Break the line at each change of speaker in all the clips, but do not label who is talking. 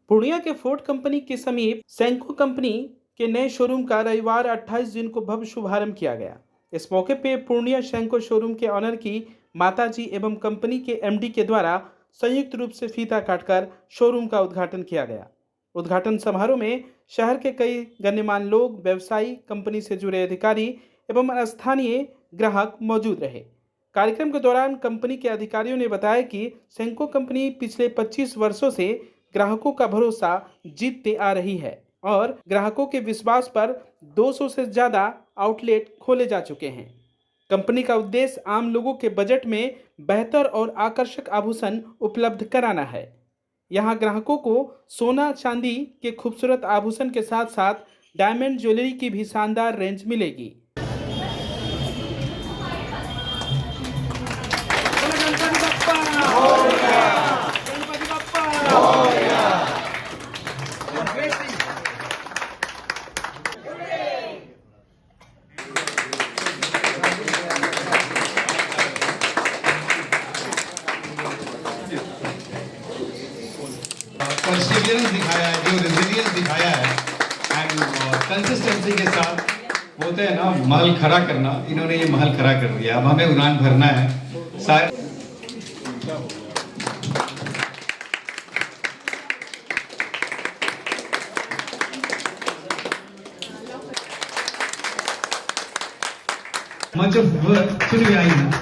पूर्णिया के Ford company के समीप सेंको कंपनी के नए शोरूम का रविवार 28 जून को भव्य शुभारंभ किया गया। इस मौके पे पूर्णिया सेंको शोरूम के ऑनर की माताजी एवं कंपनी के एमडी के द्वारा संयुक्त रूप से फीता काटकर शोरूम का उद्घाटन किया गया। उद्घाटन समारोह में शहर के कई गण्यमान्य लोग, व्यवसायी, कंपनी से जुड़े अधिकारी एवं स्थानीय ग्राहक मौजूद रहे। कार्यक्रम के दौरान कंपनी के अधिकारियों ने बताया कि सेंको कंपनी पिछले 25 वर्षों से ग्राहकों का भरोसा जीतते आ रही है और ग्राहकों के विश्वास पर 200 से ज़्यादा आउटलेट खोले जा चुके हैं। कंपनी का उद्देश्य आम लोगों के बजट में बेहतर और आकर्षक आभूषण उपलब्ध कराना है। यहां ग्राहकों को सोना चांदी के खूबसूरत आभूषण के साथ साथ डायमंड ज्वेलरी की भी शानदार रेंज मिलेगी।
परसिवियरेंस दिखाया है, जो रेजिलियंस दिखाया है एंड कंसिस्टेंसी के साथ बोलते हैं ना महल खड़ा करना, इन्होंने ये महल खड़ा कर दिया। अब हमें उड़ान भरना है सारे much of work to be done.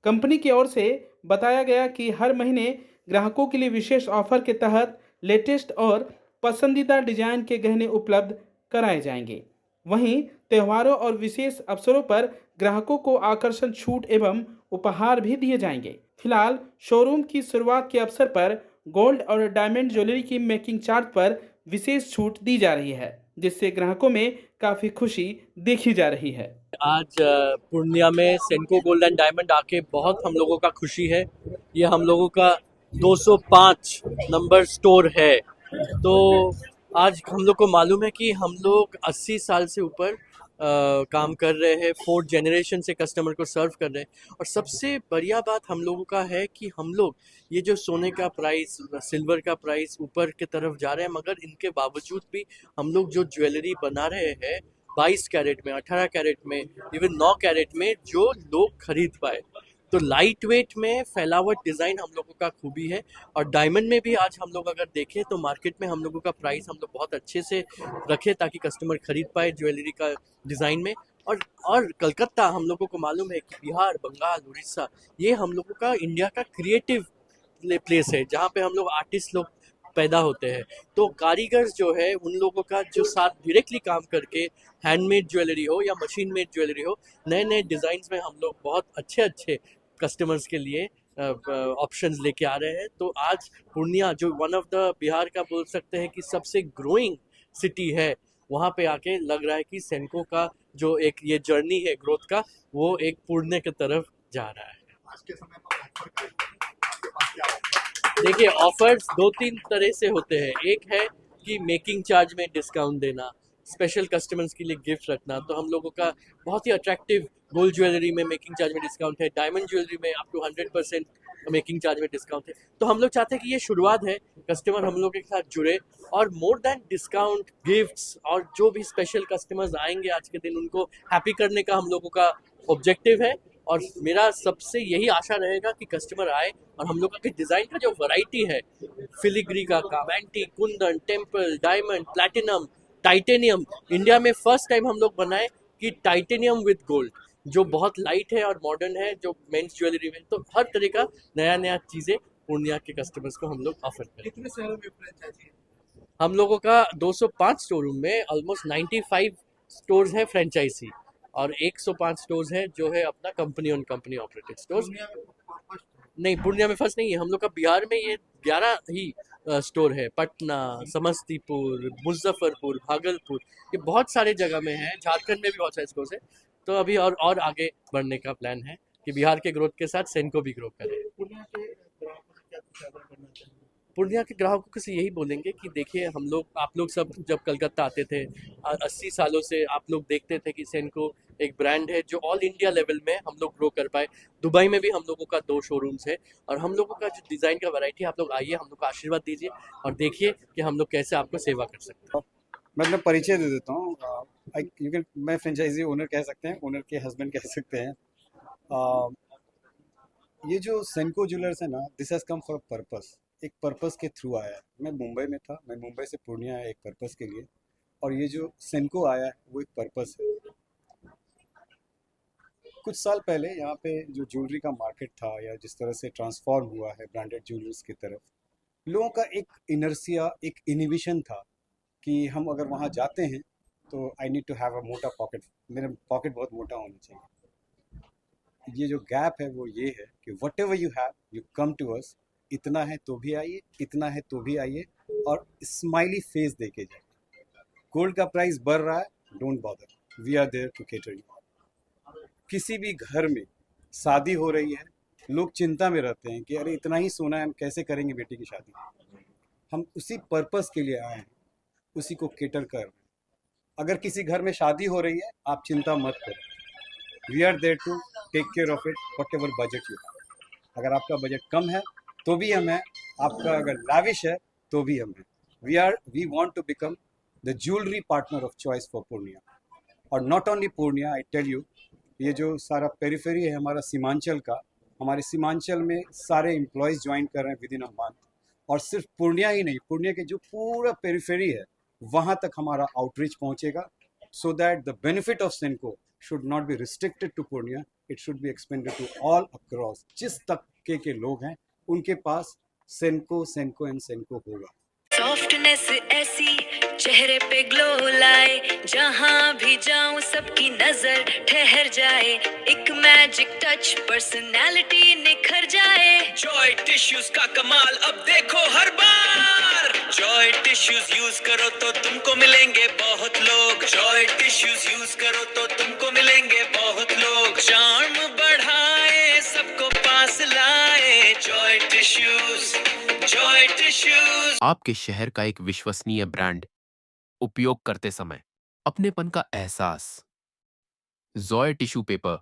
Company की ओर से बताया गया कि हर महीने ग्राहकों के लिए विशेष ऑफर के तहत लेटेस्ट और पसंदीदा डिजाइन के गहने उपलब्ध कराए जाएंगे। वहीं त्योहारों और विशेष अवसरों पर ग्राहकों को आकर्षण छूट एवं उपहार भी दिए जाएंगे। फिलहाल शोरूम की शुरुआत के अवसर पर गोल्ड और डायमंड ज्वेलरी की मेकिंग चार्ज पर विशेष छूट दी जा रही है, जिससे ग्राहकों में काफ़ी खुशी देखी जा रही है।
आज पूर्णिया में सेंको गोल्ड एंड डायमंड आके बहुत हम लोगों का खुशी है। ये हम लोगों का 205 नंबर स्टोर है। तो आज हम लोग को मालूम है कि हम लोग 80 साल से ऊपर काम कर रहे हैं, 4th जनरेशन से कस्टमर को सर्व कर रहे हैं। और सबसे बढ़िया बात हम लोगों का है कि हम लोग ये जो सोने का प्राइस, सिल्वर का प्राइस ऊपर की तरफ जा रहे हैं, मगर इनके बावजूद भी हम लोग जो ज्वेलरी बना रहे हैं 22 कैरेट में, 18 कैरेट में, इवन 9 कैरेट में, जो लोग खरीद पाए। तो लाइट वेट में फैलावट डिज़ाइन हम लोगों का खूबी है। और डायमंड में भी आज हम लोग अगर देखें तो मार्केट में हम लोगों का प्राइस हम लोग बहुत अच्छे से रखे ताकि कस्टमर खरीद पाए ज्वेलरी का डिज़ाइन में। और कलकत्ता हम लोगों को मालूम है कि बिहार, बंगाल, उड़ीसा, ये हम लोगों का इंडिया का क्रिएटिव प्लेस है जहाँ पे हम लोग आर्टिस्ट लोग पैदा होते हैं। तो कारीगर जो है उन लोगों का जो साथ डायरेक्टली काम करके हैंडमेड ज्वेलरी हो या मशीन मेड ज्वेलरी हो, नए नए डिज़ाइंस में हम लोग बहुत अच्छे अच्छे कस्टमर्स के लिए ऑप्शंस लेके आ रहे हैं। तो आज पूर्णिया जो वन ऑफ द बिहार का बोल सकते हैं कि सबसे ग्रोइंग सिटी है, वहाँ पे आके लग रहा है कि सेंको का जो एक ये जर्नी है ग्रोथ का, वो एक पूर्णे की तरफ जा रहा है।
आज के समय पर ऑफर आपके पास क्या है?
देखिए, ऑफर्स 2-3 तरह से होते हैं। एक है कि मेकिंग चार्ज में डिस्काउंट देना, स्पेशल कस्टमर्स के लिए गिफ्ट रखना। तो हम लोगों का बहुत ही अट्रैक्टिव गोल्ड ज्वेलरी में मेकिंग चार्ज में डिस्काउंट है, डायमंड ज्वेलरी में अप टू 100% मेकिंग चार्ज में डिस्काउंट है। तो हम लोग चाहते हैं कि ये शुरुआत है, कस्टमर हम लोग के साथ जुड़े और मोर देन डिस्काउंट, गिफ्ट्स और जो भी स्पेशल कस्टमर्स आएंगे आज के दिन, उनको हैप्पी करने का हम लोगों का ऑब्जेक्टिव है। और मेरा सबसे यही आशा रहेगा कि कस्टमर आए और हम लोग के डिज़ाइन का जो वैरायटी है, फिलिग्री का काम, antique, Kundan, temple, diamond, platinum, titanium, India में फर्स्ट टाइम हम लोग बनाए कि टाइटेनियम विद गोल्ड, जो बहुत लाइट है और मॉडर्न है, जो मेंस ज्वेलरी में। तो हर तरह का नया नया चीज़ें पूर्णिया के कस्टमर्स को हम लोग ऑफर करें।
कितने शहरों में फ्रेंचाइजी है?
हम लोगों का 205 शोरूम में ऑलमोस्ट 95 स्टोर्स हैं फ्रेंचाइजी, और 105 स्टोर्स हैं जो है अपना company on company operated stores.
दुनिया में फर्स्ट है।
नहीं, पूर्णिया में फर्स्ट नहीं है, हम लोग का बिहार में ये 11 ही स्टोर है। पटना, समस्तीपुर, मुजफ्फरपुर, भागलपुर, ये बहुत सारे जगह में है। झारखंड में भी बहुत सारे स्टोर्स है। तो अभी और आगे बढ़ने का प्लान है कि बिहार के ग्रोथ के साथ सेंको भी ग्रो करे।
दुनिया के ग्राहकों से क्या कुछ ऑर्डर करना चाहिए?
पूर्णिया के ग्राहकों से यही बोलेंगे कि देखिए आप लोग सब जब कलकत्ता आते थे 80 सालों से आप लोग देखते थे कि सेनको एक ब्रांड है जो ऑल इंडिया लेवल में हम लोग ग्रो कर पाए। दुबई में भी हम लोगों का 2 शोरूम्स है और हम लोगों का जो डिज़ाइन का वैरायटी आप लोग आइए, हम लोग को आशीर्वाद दीजिए और देखिए कि हम लोग कैसे आपको सेवा कर सकते हैं।
मैं अपना परिचय दे देता हूँ। मैं फ्रेंचाइजी ओनर कह सकते हैं, ओनर के हस्बैंड कह सकते हैं। ये जो सेनको ज्वेलर्स है ना, this has come for purpose, एक पर्पस के थ्रू आया है। मैं मुंबई में था, मैं मुंबई से पूर्णिया आया एक पर्पस के लिए, और ये जो सेनको आया है वो एक पर्पस है। कुछ साल पहले यहाँ पे जो ज्वेलरी का मार्केट था या जिस तरह से ट्रांसफॉर्म हुआ है ब्रांडेड ज्वेलर्स की तरफ, लोगों का एक इनर्सिया, एक इनिबिशन था कि हम अगर वहाँ जाते हैं तो I need to have a मोटा पॉकेट, मेरा पॉकेट बहुत मोटा होना चाहिए। ये जो गैप है वो ये है कि whatever you have you come to us, इतना है तो भी आइए, इतना है तो भी आइए, और स्माइली फेस दे के जाइए। गोल्ड का प्राइस बढ़ रहा है, don't bother, we are there to cater you. किसी भी घर में शादी हो रही है, लोग चिंता में रहते हैं कि अरे इतना ही सोना है, हम कैसे करेंगे बेटी की शादी। हम उसी पर्पस के लिए आए हैं, उसी को केटर कर रहे हैं। अगर किसी घर में शादी हो रही है, आप चिंता मत करो, we are there to take care of it whatever budget you have. अगर आपका बजट कम है तो भी हम हैं, आपका अगर लाविश है तो भी हम हैं। We want to become the jewellery partner of choice for Purnia. और not only Purnia, I tell you, ये जो सारा पेरिफेरी है हमारा सीमांचल का, हमारे सीमांचल में सारे एम्प्लॉयज़ ज्वाइन कर रहे हैं विद इन अ मंथ। और सिर्फ पूर्णिया ही नहीं, पूर्णिया के जो पूरा पेरिफेरी है वहाँ तक हमारा आउटरीच पहुँचेगा, so that the benefit of Senco should not be restricted to Purnia, it should be expanded to all across. जिस तबके के लोग हैं उनके पास सेनको एंड सेनको होगा।
सॉफ्टनेस ऐसी चेहरे पे ग्लो लाए, जहां भी जाऊं सबकी नजर ठहर जाए, एक मैजिक टच पर्सनालिटी निखर जाए।
जॉय टिश्यूज का कमाल अब देखो हर बार। जॉय टिश्यूज यूज करो तो तुमको मिलेंगे बहुत लोग। जॉय टिश्यूज यूज करो तो तुमको मिलेंगे बहुत लोग। चार्म बढ़ाए, सबको पास लाए। Joy tissues, Joy tissues.
आपके शहर का एक विश्वसनीय ब्रांड, उपयोग करते समय अपनेपन का एहसास। Joy tissue paper